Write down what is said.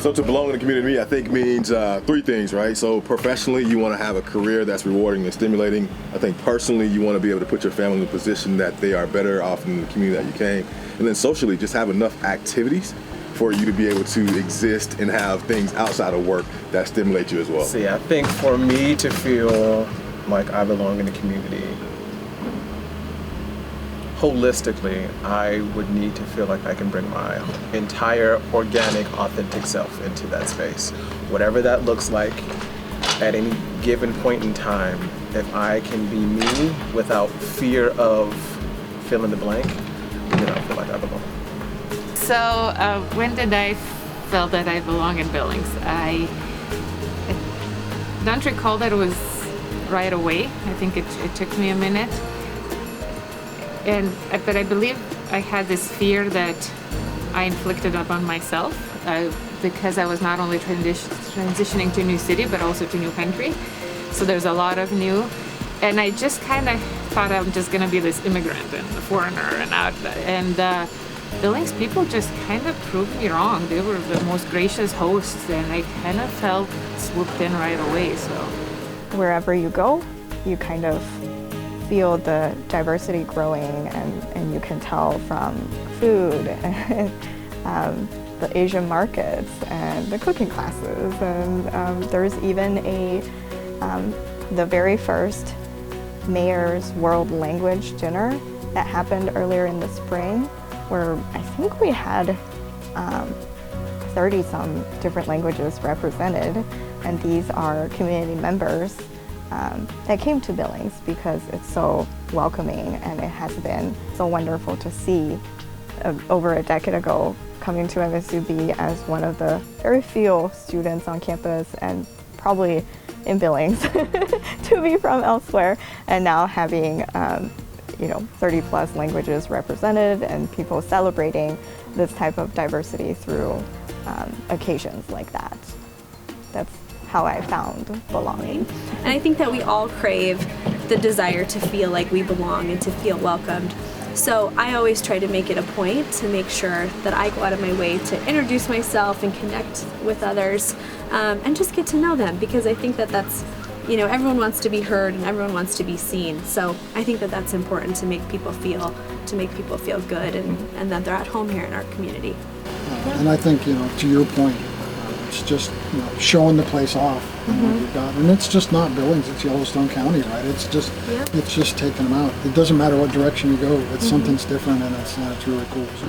So to belong in the community, I think means three things, right? So professionally, you want to have a career that's rewarding and stimulating. I think personally, you want to be able to put your family in a position that they are better off in the community that you came. And then socially, just have enough activities for you to be able to exist and have things outside of work that stimulate you as well. See, I think for me to feel like I belong in the community, holistically, I would need to feel like I can bring my entire organic, authentic self into that space. Whatever that looks like at any given point in time, if I can be me without fear of fill in the blank, then I feel like I belong. So when did I feel that I belong in Billings? I don't recall that it was right away. I think it took me a minute. But I believe I had this fear that I inflicted upon myself because I was not only transitioning to a new city, but also to a new country. So there's a lot of new. And I just kind of thought I'm just going to be this immigrant and a foreigner and out. And Billings people just kind of proved me wrong. They were the most gracious hosts, and I kind of felt swooped in right away. So wherever you go, you kind of feel the diversity growing, and you can tell from food and the Asian markets and the cooking classes. And there's even the very first Mayor's World Language Dinner that happened earlier in the spring, where I think we had 30-some different languages represented, and these are community members that came to Billings because it's so welcoming, and it has been so wonderful to see over a decade ago coming to MSUB as one of the very few students on campus, and probably in Billings to be from elsewhere, and now having 30+ languages represented and people celebrating this type of diversity through occasions like that. That's how I found belonging. And I think that we all crave the desire to feel like we belong and to feel welcomed. So I always try to make it a point to make sure that I go out of my way to introduce myself and connect with others and just get to know them, because I think that that's, everyone wants to be heard and everyone wants to be seen. So I think that that's important to make people feel good and that they're at home here in our community. And I think, to your point, it's just showing the place off. And it's just not Billings, it's Yellowstone County, right? It's just taking them out. It doesn't matter what direction you go, it's something's different, and it's really cool. So,